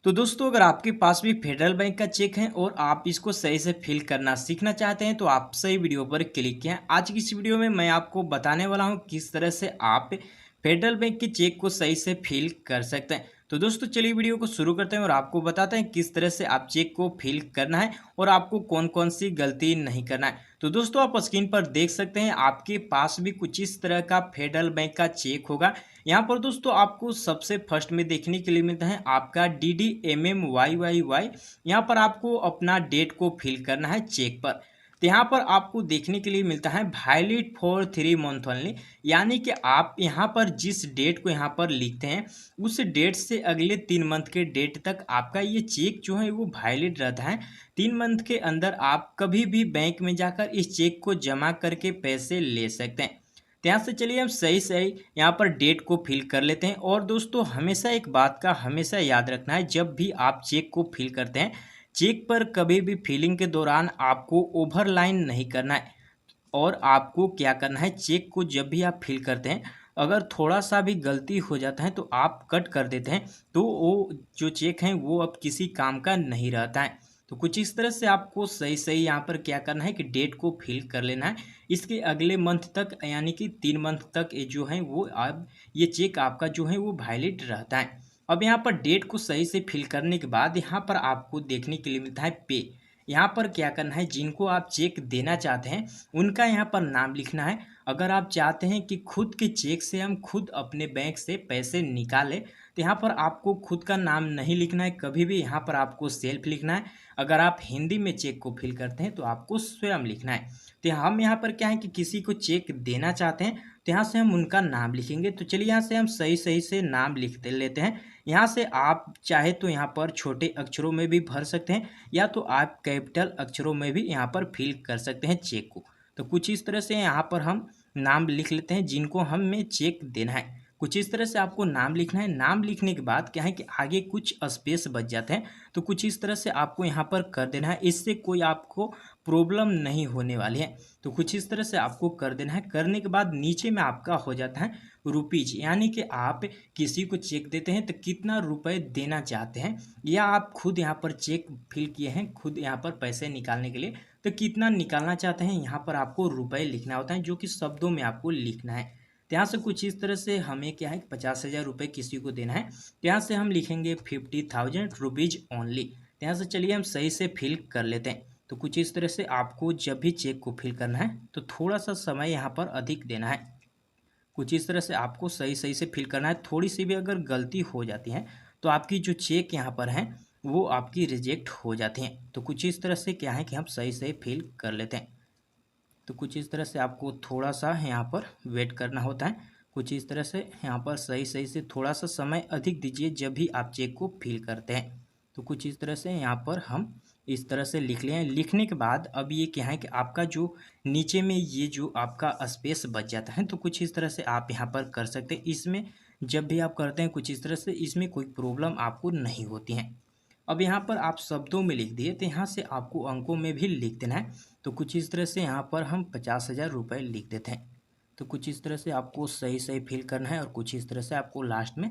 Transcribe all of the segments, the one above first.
तो दोस्तों अगर आपके पास भी फेडरल बैंक का चेक है और आप इसको सही से फिल करना सीखना चाहते हैं तो आप सही वीडियो पर क्लिक किया। आज की इस वीडियो में मैं आपको बताने वाला हूं किस तरह से आप फेडरल बैंक के चेक को सही से फिल कर सकते हैं। तो दोस्तों चलिए वीडियो को शुरू करते हैं और आपको बताते हैं किस तरह से आप चेक को फिल करना है और आपको कौन कौन सी गलती नहीं करना है। तो दोस्तों आप स्क्रीन पर देख सकते हैं आपके पास भी कुछ इस तरह का फेडरल बैंक का चेक होगा। यहाँ पर दोस्तों आपको सबसे फर्स्ट में देखने के लिए मिलता है आपका DDMMYYY। यहाँ पर आपको अपना डेट को फिल करना है चेक पर। तो यहाँ पर आपको देखने के लिए मिलता है वैलिड फॉर 3 मंथ ओनली, यानी कि आप यहाँ पर जिस डेट को यहाँ पर लिखते हैं उस डेट से अगले 3 मंथ के डेट तक आपका ये चेक जो है वो वैलिड रहता है। 3 मंथ के अंदर आप कभी भी बैंक में जाकर इस चेक को जमा करके पैसे ले सकते हैं। तो यहाँ से चलिए हम सही सही यहाँ पर डेट को फिल कर लेते हैं। और दोस्तों हमेशा एक बात का हमेशा याद रखना है, जब भी आप चेक को फिल करते हैं चेक पर कभी भी फिलिंग के दौरान आपको ओवरलाइन नहीं करना है। और आपको क्या करना है, चेक को जब भी आप फिल करते हैं अगर थोड़ा सा भी गलती हो जाता है तो आप कट कर देते हैं, तो वो जो चेक है वो अब किसी काम का नहीं रहता है। तो कुछ इस तरह से आपको सही सही यहाँ पर क्या करना है कि डेट को फिल कर लेना है। इसके अगले मंथ तक यानी कि 3 मंथ तक ये जो है वो अब ये चेक आपका जो है वो वैलिड रहता है। अब यहाँ पर डेट को सही से फिल करने के बाद यहाँ पर आपको देखने के लिए मिलता है पे। यहाँ पर क्या करना है, जिनको आप चेक देना चाहते हैं उनका यहाँ पर नाम लिखना है। अगर आप चाहते हैं कि खुद के चेक से हम खुद अपने बैंक से पैसे निकालें तो यहाँ पर आपको खुद का नाम नहीं लिखना है कभी भी, यहाँ पर आपको सेल्फ लिखना है। अगर आप हिंदी में चेक को फिल करते हैं तो आपको स्वयं लिखना है। तो हम यहाँ पर क्या है कि किसी को चेक देना चाहते हैं तो यहाँ से हम उनका नाम लिखेंगे। तो चलिए यहाँ से हम सही सही से नाम लिखते लेते हैं। यहाँ से आप चाहे तो यहाँ पर छोटे अक्षरों में भी भर सकते हैं या तो आप कैपिटल अक्षरों में भी यहाँ पर फिल कर सकते हैं चेक को। तो कुछ इस तरह से यहाँ पर हम नाम लिख लेते हैं जिनको हमें चेक देना है। कुछ इस तरह से आपको नाम लिखना है। नाम लिखने के बाद क्या है कि आगे कुछ स्पेस बच जाते हैं, तो कुछ इस तरह से आपको यहाँ पर कर देना है। इससे कोई आपको प्रॉब्लम नहीं होने वाली है। तो कुछ इस तरह से आपको कर देना है। करने के बाद नीचे में आपका हो जाता है रुपीज, यानी कि आप किसी को चेक देते हैं तो कितना रुपए देना चाहते हैं, या आप खुद यहाँ पर चेक फिल किए हैं खुद यहाँ पर पैसे निकालने के लिए तो कितना निकालना चाहते हैं, यहाँ पर आपको रुपए लिखना होता है जो कि शब्दों में आपको लिखना है। तो यहाँ से कुछ इस तरह से हमें क्या है 50,000 रुपये किसी को देना है, तो यहाँ से हम लिखेंगे 50,000 रुपीज ओनली। तो यहाँ से चलिए हम सही से फिल कर लेते हैं। तो कुछ इस तरह से आपको जब भी चेक को फिल करना है तो थोड़ा सा समय यहाँ पर अधिक देना है। कुछ इस तरह से आपको सही सही से फिल करना है। थोड़ी सी भी अगर गलती हो जाती है तो आपकी जो चेक यहाँ पर है वो आपकी रिजेक्ट हो जाती हैं। तो कुछ इस तरह से क्या है कि हम सही से फिल कर लेते हैं। तो कुछ इस तरह से आपको थोड़ा सा यहाँ पर वेट करना होता है। कुछ इस तरह से यहाँ पर सही सही से थोड़ा सा समय अधिक दीजिए जब भी आप चेक को फिल करते हैं। तो कुछ इस तरह से यहाँ पर हम इस तरह से लिख लें। लिखने के बाद अब ये क्या है कि आपका जो नीचे में ये जो आपका स्पेस बच जाता है तो कुछ इस तरह से आप यहाँ पर कर सकते हैं। इसमें जब भी आप करते हैं कुछ इस तरह से इसमें कोई प्रॉब्लम आपको नहीं होती है। अब यहाँ पर आप शब्दों में लिख दिए तो यहाँ से आपको अंकों में भी लिख देना है। तो कुछ इस तरह से यहाँ पर हम 50,000 रुपये लिख देते हैं। तो कुछ इस तरह से आपको सही सही फिल करना है और कुछ इस तरह से आपको लास्ट में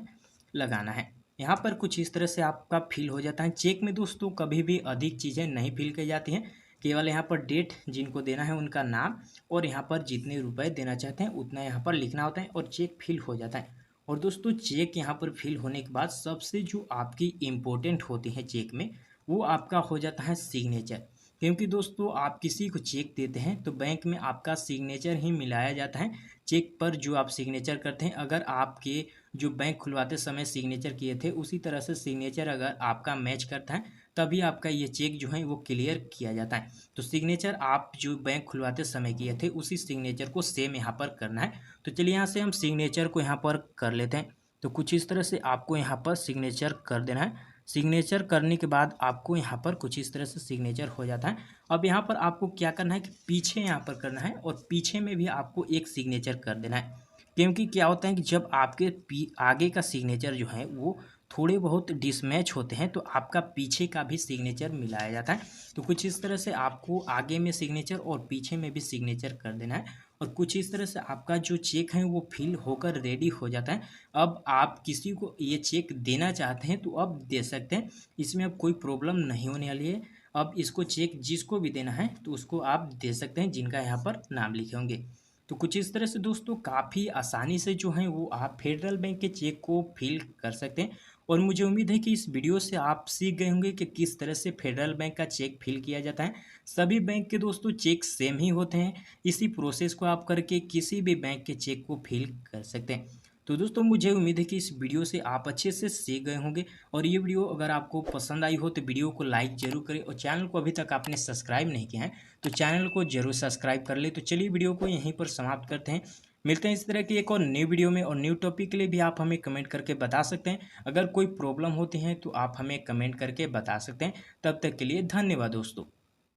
लगाना है। यहाँ पर कुछ इस तरह से आपका फिल हो जाता है। चेक में दोस्तों कभी भी अधिक चीज़ें नहीं फिल की जाती हैं, केवल यहाँ पर डेट जिनको देना है उनका नाम और यहाँ पर जितने रुपए देना चाहते हैं उतना यहाँ पर लिखना होता है और चेक फिल हो जाता है। और दोस्तों चेक यहाँ पर फिल होने के बाद सबसे जो आपकी इम्पोर्टेंट होती है चेक में वो आपका हो जाता है सिग्नेचर। क्योंकि दोस्तों आप किसी को चेक देते हैं तो बैंक में आपका सिग्नेचर ही मिलाया जाता है चेक पर जो आप सिग्नेचर करते हैं। अगर आपके जो बैंक खुलवाते समय सिग्नेचर किए थे उसी तरह से सिग्नेचर अगर आपका मैच करता है तभी आपका ये चेक जो है वो क्लियर किया जाता है। तो सिग्नेचर आप जो बैंक खुलवाते समय किए थे उसी सिग्नेचर को सेम यहाँ पर करना है। तो चलिए यहाँ से हम सिग्नेचर को यहाँ पर कर लेते हैं। तो कुछ इस तरह से आपको यहाँ पर सिग्नेचर कर देना है। सिग्नेचर करने के बाद आपको यहाँ पर कुछ इस तरह से सिग्नेचर हो जाता है। अब यहाँ पर आपको क्या करना है कि पीछे यहाँ पर करना है और पीछे में भी आपको एक सिग्नेचर कर देना है। क्योंकि क्या होता है कि जब आपके आगे का सिग्नेचर जो है वो थोड़े बहुत डिसमैच होते हैं तो आपका पीछे का भी सिग्नेचर मिलाया जाता है। तो कुछ इस तरह से आपको आगे में सिग्नेचर और पीछे में भी सिग्नेचर कर देना है और कुछ इस तरह से आपका जो चेक है वो फिल होकर रेडी हो जाता है। अब आप किसी को ये चेक देना चाहते हैं तो अब दे सकते हैं, इसमें अब कोई प्रॉब्लम नहीं होने वाली है। अब इसको चेक जिसको भी देना है तो उसको आप दे सकते हैं जिनका यहाँ पर नाम लिखे होंगे। तो कुछ इस तरह से दोस्तों काफ़ी आसानी से जो है वो आप फेडरल बैंक के चेक को फिल कर सकते हैं। और मुझे उम्मीद है कि इस वीडियो से आप सीख गए होंगे कि किस तरह से फेडरल बैंक का चेक फिल किया जाता है। सभी बैंक के दोस्तों चेक सेम ही होते हैं, इसी प्रोसेस को आप करके किसी भी बैंक के चेक को फिल कर सकते हैं। तो दोस्तों मुझे उम्मीद है कि इस वीडियो से आप अच्छे से सीख गए होंगे और ये वीडियो अगर आपको पसंद आई हो तो वीडियो को लाइक जरूर करें और चैनल को अभी तक आपने सब्सक्राइब नहीं किया है तो चैनल को जरूर सब्सक्राइब कर ले। तो चलिए वीडियो को यहीं पर समाप्त करते हैं, मिलते हैं इस तरह की एक और न्यू वीडियो में और न्यू टॉपिक के लिए भी आप हमें कमेंट करके बता सकते हैं। अगर कोई प्रॉब्लम होती है तो आप हमें कमेंट करके बता सकते हैं। तब तक के लिए धन्यवाद दोस्तों।